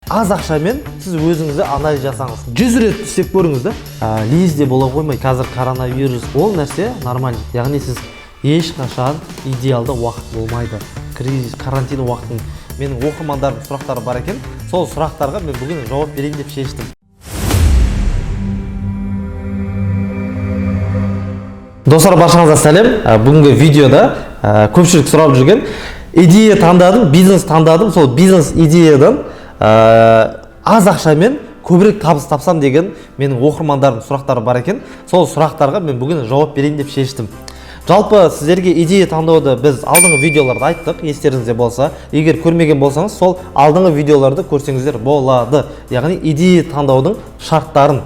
аз ақшамен сіз өзіңізді анализ жасаңыз. 100 рет істеп көріңіз да. Лезде бола қоймай, қазір коронавирус, ол нәрсе нормально. Яғни сіз ешқашан идеалды уақыт болмайды. Кризис, карантин уақытын менің оқырмандарым сұрақтары бар екен. Сол сұрақтарға мен бүгін жауап берейін деп шештім. Достар, баршаңызға сәлем. Бүгінгі видеода көпшілік сұрап жүрген идея таңдадым, бизнес таңдадым. Сол бизнес идеядан аз ақшамен көбірек табыс тапсам деген менің оқырмандарым сұрақтары бар екен. Сол сұрақтарға мен бүгін жауап берейін деп шештім. Жалпы сіздерге идея таңдауды біз алдыңғы видеоларда айттық, естеріңізде болса. Егер көрмеген болсаңыз, сол алдыңғы видеоларды көрсеңіздер болады. Яғни идея таңдаудың шарттарын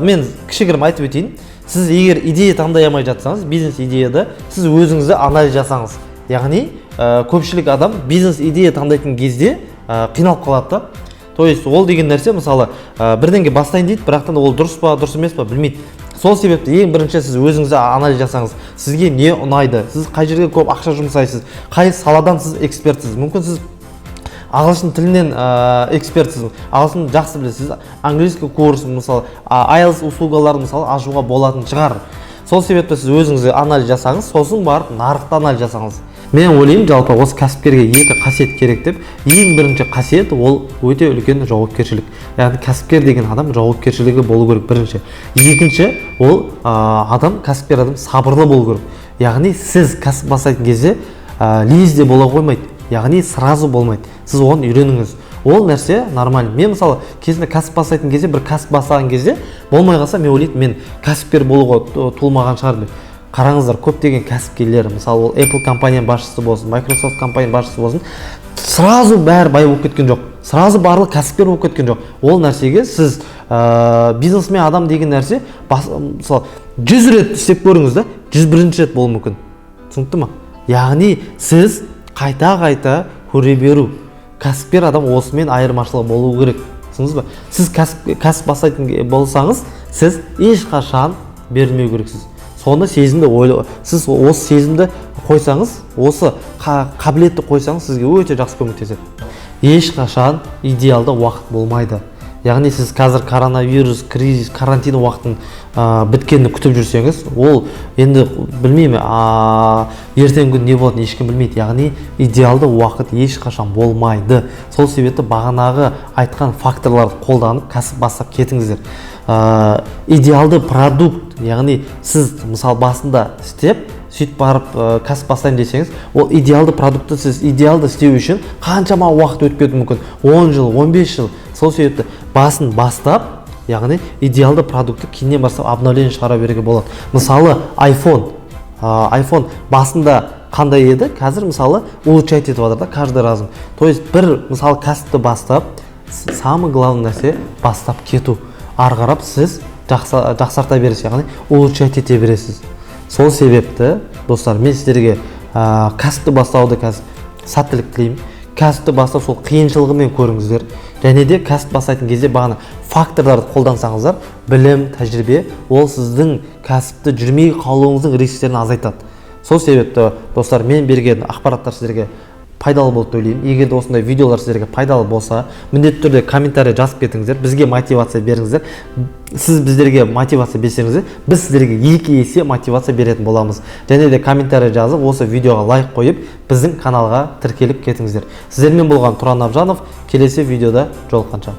мен кішігірім айтып өтейін. Сіз егер идея таңдай алмай жатсаңыз, бизнес идеяда сіз өзіңізді анализ жасаңыз. Яғни көпшілік адам бизнес идея таңдайтын кезде қиналып қалады. То есть ол деген нәрсе, мысалы, бірдеңе бастайын дейді, бірақтан ол дұрыс па, дұрыс емес па білмейді. Сол себепті ең бірінші сіз өзіңізді анализ жасаңыз. Сізге не ұнайды? Сіз қай жерге көп ақша жұмсайсыз? Қай саладан сіз экспертсіз? Мүмкін сіз ағылшын тілінен экспертсіз, ағылшын жақсы білесіз, английский курс, мысалы, IELTS услугаларын мысалы ашуға болатын шығар. Сол себепті сіз өзіңізді анализ жасаңыз, сосын барып нарықты анализ жасаңыз. Мен ойлаймын, жалпы осы кәсіпкерге екі қасиет керек деп. Ең бірінші қасиет ол өте үлкен жауапкершілік. Яғни кәсіпкер деген адам жауапкершілігі болу керек бірінші. Екінші, ол адам, кәсіпкер адам сабырлы болу керек. Яғни сіз кәсіп бастайтын кезде лезде бола қоймайды. Яғни сразу болмайды. Сіз оны үйреніңіз. Ол нәрсе нормально. Мен мысалы кезінде кәсіп бастайтын кезде, бір кәсіп бастаған кезде болмай қалса, мен ойлайтын, мен кәсіпкер болуға туылмаған шығар деп. Қараңыздар, көптеген кәсіпкерлер, мысалы ол Apple компанияның басшысы болсын, Microsoft компанияның басшысы болсын, сразу бәрі бай болып кеткен жоқ. Сразу барлық кәсіпкер болып кеткен жоқ. Ол нәрсеге сіз бизнесмен адам деген нәрсе, мысалы 100 рет істеп көріңіз да, 101-ші рет болуы мүмкін. Түсінікті ма? Яғни сіз қайта көре беру. Кәсіпкер адам осымен айырмашылығы болуы керек. Түсіндіңіз ба? Сіз кәсіп бастайтын болсаңыз, сіз ешқашан бермеу керексіз. Соны сезімді ойлау. Сіз осы сезімді қойсаңыз, осы қабілетті қойсаңыз, сізге өте жақсы көмектеседі. Ешқашан идеалды уақыт болмайды. Яғни сіз қазір коронавирус, кризис, карантин уақытын біткенді күтіп жүрсеңіз, ол енді білмеймін, ертеңгі күн не болатынын ешкім білмейді. Яғни идеалды уақыт ешқашан болмайды. Сол себепті бағанағы айтқан факторларды қолданып кәсіп бастап кетіңіздер. Идеалды продукт, яғни сіз мысалы басында істеп, сөйтіп барып кәсіп бастайын десеңіз, ол идеалды продукты сіз идеалды істеу үшін қаншама уақыт өтіп кетуі мүмкін, 10 жыл, 15 жыл. Сол себепті басын бастап, яғни идеалды продукты кейіннен бастап обновление шығара беруге болады. Мысалы iPhone басында қандай еді, қазір мысалы улучшать етіп жатыр да каждый разым. То есть бір мысалы кәсіпті бастап, самый главный нәрсе бастап кету. Ары қарап сіз жақсарта бересіз, яғни улучшать ете бересіз. Сол себепті, достар, мен сіздерге кәсіпті бастауды сәттілік тілеймін. Кәсіпті бастап сол қиыншылығымен көріңіздер. Және де кәсіп бастайтын кезде бағана факторларды қолдансаңыздар, білім, тәжірибе, ол сіздің кәсіпті жүрмей қалуыңыздың рисктерін азайтады. Сол себепті, достар, мен берген ақпараттар сіздерге пайдалы болды деп ойлаймын. Егер де осындай видеолар сіздерге пайдалы болса, міндетті түрде комментарий жазып кетіңіздер, бізге мотивация беріңіздер. Сіз біздерге мотивация берсеңіздер, біз сіздерге 2 есе мотивация беретін боламыз. Және де комментарий жазып, осы видеоға лайк қойып, біздің каналға тіркеліп кетіңіздер. Сіздермен болған Тұран Абжанов, келесі видеода жолыққанша.